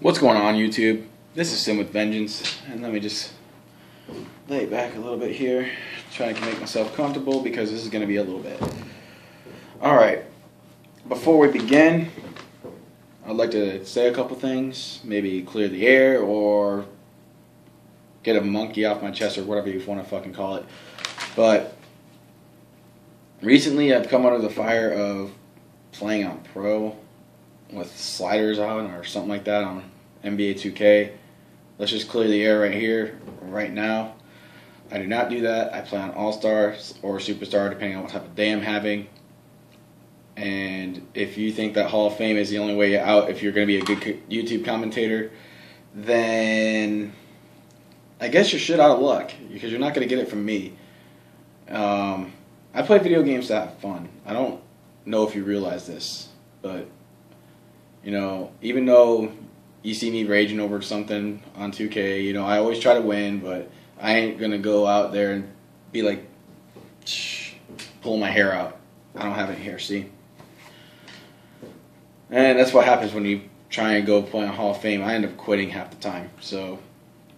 What's going on, YouTube? This is Sim with Vengeance, and let me just lay back a little bit here, trying to make myself comfortable because this is going to be a little bit. Alright, before we begin, I'd like to say a couple things, maybe clear the air or get a monkey off my chest or whatever you want to fucking call it. But recently I've come under the fire of playing on Pro with sliders on or something like that on NBA 2K. Let's just clear the air right here, right now. I do not do that. I play on All-Star or Superstar depending on what type of day I'm having. And if you think that Hall of Fame is the only way out if you're going to be a good YouTube commentator, then I guess you're shit out of luck because you're not going to get it from me. I play video games to have fun. I don't know if you realize this, but you know, even though you see me raging over something on 2K, you know, I always try to win, but I ain't going to go out there and be like, pulling my hair out. I don't have any hair, see? And that's what happens when you try and go play on Hall of Fame. I end up quitting half the time. So,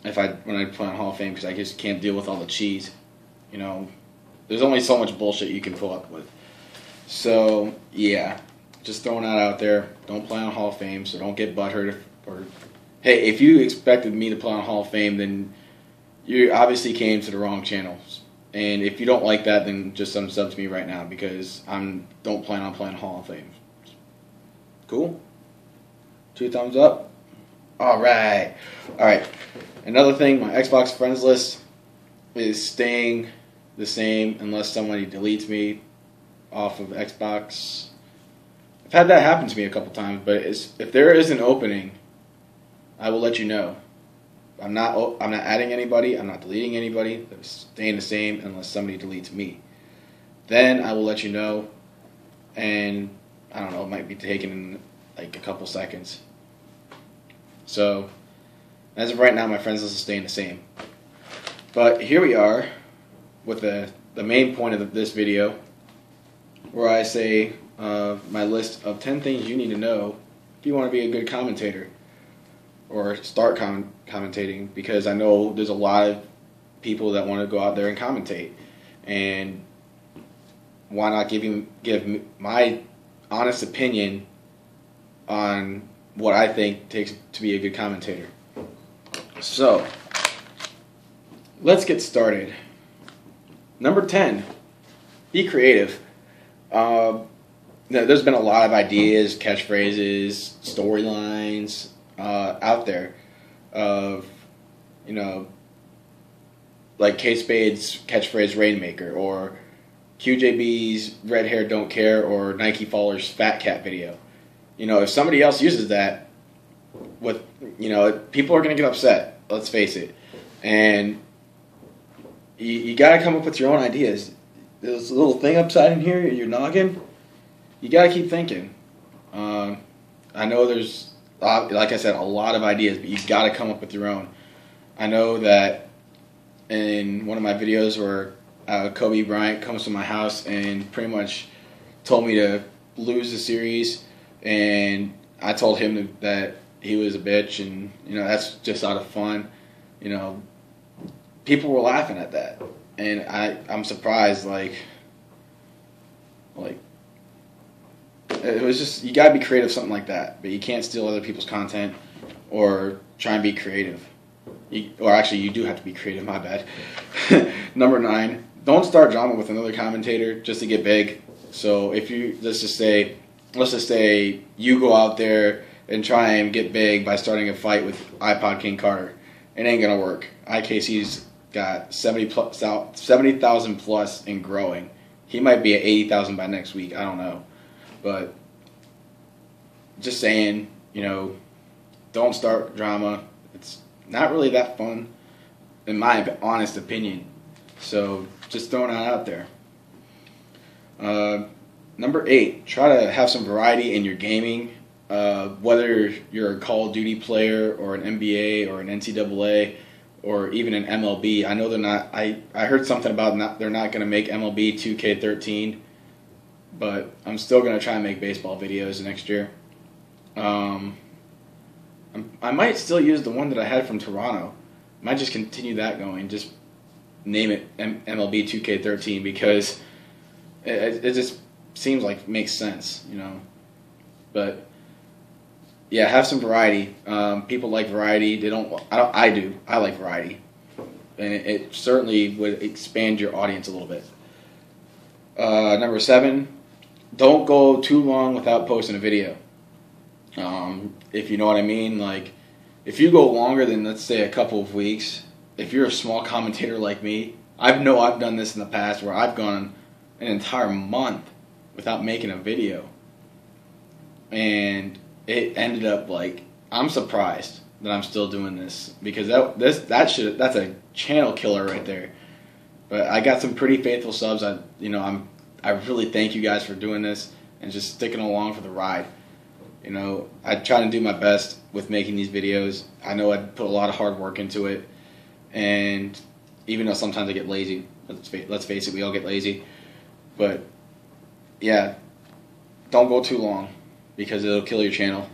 when I play on Hall of Fame, because I just can't deal with all the cheese, you know, there's only so much bullshit you can pull up with. So, yeah. Just throwing that out there. Don't play on Hall of Fame, so don't get butthurt. Or, hey, if you expected me to play on Hall of Fame, then you obviously came to the wrong channels. And if you don't like that, then just unsub to me right now because don't plan on playing Hall of Fame. Cool? 2 thumbs up? Alright. Alright. Another thing, my Xbox friends list is staying the same unless somebody deletes me off of Xbox. I've had that happen to me a couple times, but if there is an opening, I will let you know. I'm not adding anybody. I'm not deleting anybody. They're staying the same unless somebody deletes me. Then I will let you know, and I don't know. It might be taken in like a couple seconds. So as of right now, my friends list is staying the same. But here we are with the main point of this video, where I say my list of 10 things you need to know if you want to be a good commentator or start commentating, because I know there's a lot of people that want to go out there and commentate, and why not give my honest opinion on what I think takes to be a good commentator. So let's get started. Number 10, be creative. There's been a lot of ideas, catchphrases, storylines out there of, you know, like K-Spade's catchphrase Rainmaker, or QJB's Red Hair Don't Care, or Nike Faller's Fat Cat video. You know, if somebody else uses that, people are going to get upset, let's face it. And you got to come up with your own ideas. There's a little thing upside in here, your noggin. You got to keep thinking. I know there's, like I said, a lot of ideas, but you got to come up with your own. I know that in one of my videos where Kobe Bryant comes to my house and pretty much told me to lose the series, and I told him that he was a bitch, and you know, that's just out of fun. You know, people were laughing at that, and I'm surprised. Like it was just, you gotta be creative, something like that, but you can't steal other people's content or try and be creative. Or actually, you do have to be creative. My bad. Number 9, don't start drama with another commentator just to get big. So if you let's just say you go out there and try and get big by starting a fight with iPod King Carter, it ain't gonna work. IKC's got 70,000 plus and growing. He might be at 80,000 by next week. I don't know. But just saying, you know, don't start drama. It's not really that fun, in my honest opinion. So just throwing that out there. Number 8, try to have some variety in your gaming. Whether you're a Call of Duty player or an NBA or an NCAA or even an MLB. I know they're not. I heard something about they're not going to make MLB 2K13. But I'm still going to try and make baseball videos next year. I'm I might still use the one that I had from Toronto. Might just continue that going. Just name it MLB 2K13 because it just seems like makes sense, you know. But yeah, have some variety. People like variety. They don't. I do. I like variety, and it certainly would expand your audience a little bit. Number 7, don't go too long without posting a video. If you know what I mean, like if you go longer than, let's say, a couple of weeks, if you're a small commentator like me, I've done this in the past where I've gone an entire month without making a video, and it ended up like I'm surprised that I'm still doing this because that's a channel killer right there. But I got some pretty faithful subs. I really thank you guys for doing this and just sticking along for the ride. You know, I try to do my best with making these videos. I know I put a lot of hard work into it, and even though sometimes I get lazy, let's face it, we all get lazy. But yeah, don't go too long because it'll kill your channel.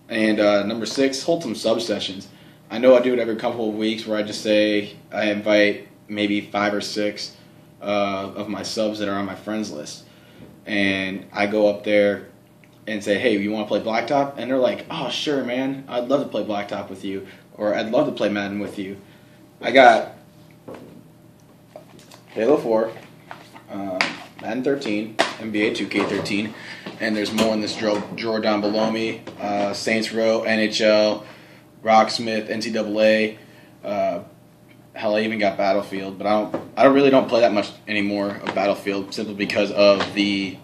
And number 6, hold some sub sessions. I know I do it every couple of weeks where I just say I invite maybe 5 or 6 of my subs that are on my friends list, and I go up there and say, hey, you want to play Blacktop? And they're like, oh, sure, man, I'd love to play Blacktop with you, or I'd love to play Madden with you. I got Halo 4, Madden 13, NBA 2K13, and there's more in this drawer down below me. Saints Row, NHL, Rocksmith, NCAA. Hell, I even got Battlefield, but I really don't play that much anymore of Battlefield simply because of the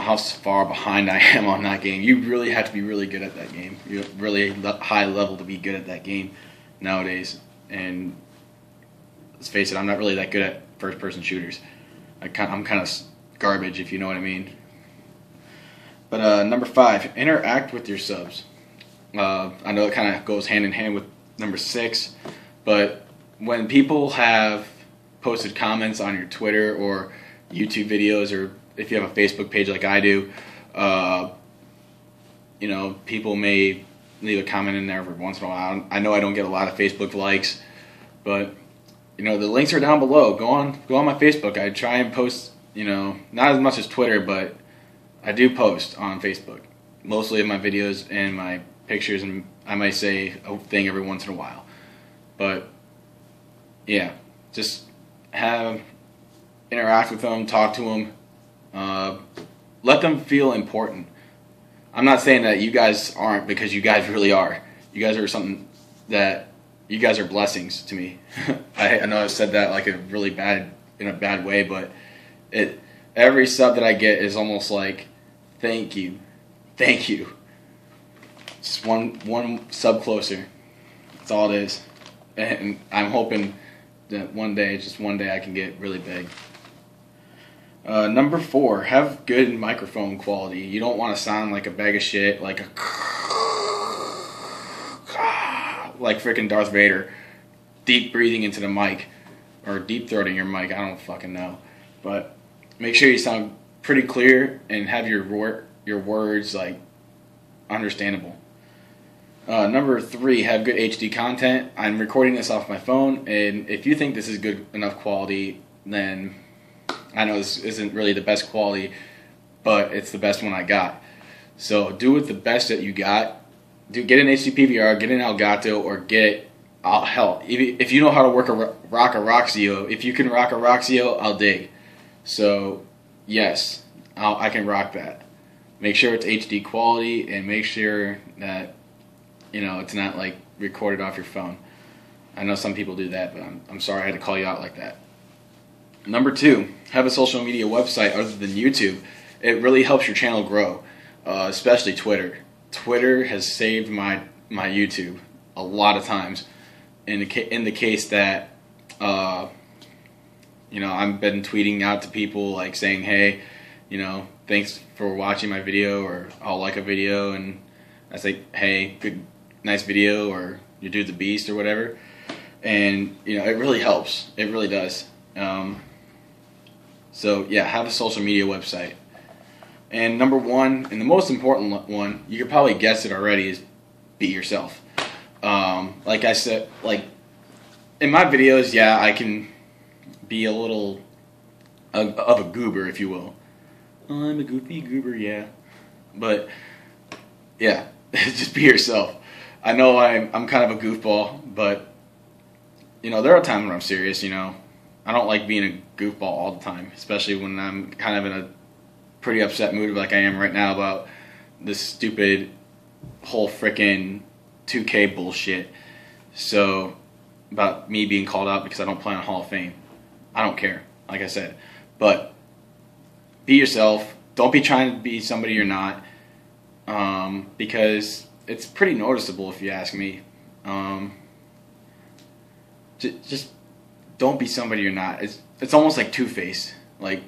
how far behind I am on that game. You really have to be really good at that game. You're really high level to be good at that game nowadays. And let's face it, I'm not really that good at first-person shooters. I'm kind of garbage, if you know what I mean. But number 5, interact with your subs. I know it kind of goes hand in hand with number 6, but when people have posted comments on your Twitter or YouTube videos, or if you have a Facebook page like I do, people may leave a comment in there every once in a while. I know I don't get a lot of Facebook likes, but the links are down below. Go on my Facebook. I try and post, not as much as Twitter, but I do post on Facebook. Mostly of my videos and my pictures, and I might say a thing every once in a while. But yeah, just interact with them, talk to them, let them feel important. I'm not saying that you guys aren't, because you guys really are. You guys are something that you guys are blessings to me. I know I've said that like in a bad way, but every sub that I get is almost like thank you. Just one sub closer. That's all it is. And I'm hoping that one day I can get really big. Number 4, have good microphone quality. You don't want to sound like a bag of shit, like freaking Darth Vader, deep breathing into the mic, or deep throating your mic. I don't fucking know, but make sure you sound pretty clear and have your words like understandable. Number 3, have good HD content. I'm recording this off my phone, and if you think this is good enough quality, then I know this isn't really the best quality, but it's the best one I got. So do it the best that you got. Get an HD PVR, get an Elgato, or get hell, if you know how to rock a Roxio, if you can rock a Roxio, I'll dig. So yes, I can rock that. Make sure it's HD quality, and make sure that it's not like recorded off your phone. I know some people do that, but I'm sorry I had to call you out like that. Number 2, have a social media website other than YouTube. It really helps your channel grow, especially Twitter. Twitter has saved my YouTube a lot of times. In the case that I've been tweeting out to people like saying, hey, thanks for watching my video, or I'll like a video, and I say, hey, nice video, or you do the beast, or whatever. And it really helps. It really does. So yeah, have a social media website. And number 1, and the most important one, you could probably guess it already, is be yourself. Like I said, like in my videos, yeah, I can be a little of a goober, if you will. I'm a goofy goober, yeah. But yeah, just be yourself. I know I'm kind of a goofball, but you know, there are times when I'm serious. You know, I don't like being a goofball all the time, especially when I'm kind of in a pretty upset mood like I am right now about this stupid whole frickin' 2K bullshit. So, about me being called out because I don't play on Hall of Fame. I don't care, like I said. But be yourself. Don't be trying to be somebody you're not, because it's pretty noticeable if you ask me. Just don't be somebody you're not. It's almost like Two-Face. Like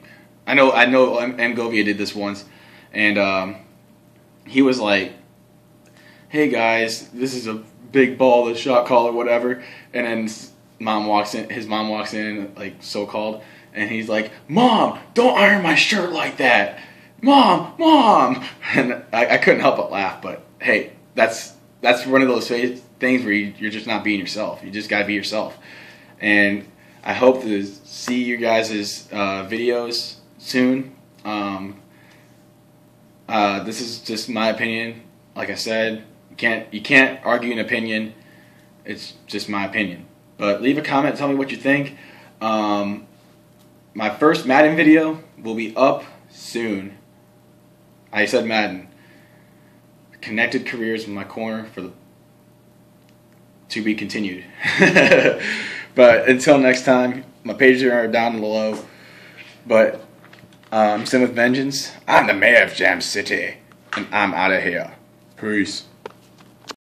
I know Ngovia did this once, and he was like, "Hey guys, this is a big ball, the shot call or whatever," and then his mom walks in, like so-called, and he's like, "Mom, don't iron my shirt like that. Mom." And I couldn't help but laugh, but hey, that's one of those things where you're just not being yourself. You just gotta be yourself. And I hope to see you guys' videos soon. This is just my opinion. Like I said, you can't argue an opinion. It's just my opinion. But leave a comment, tell me what you think. My first Madden video will be up soon. I said Madden. Connected careers in my corner for the to be continued. But until next time, my pages are down below. But Sim with Vengeance. I'm the mayor of Jam City, and I'm out of here. Peace.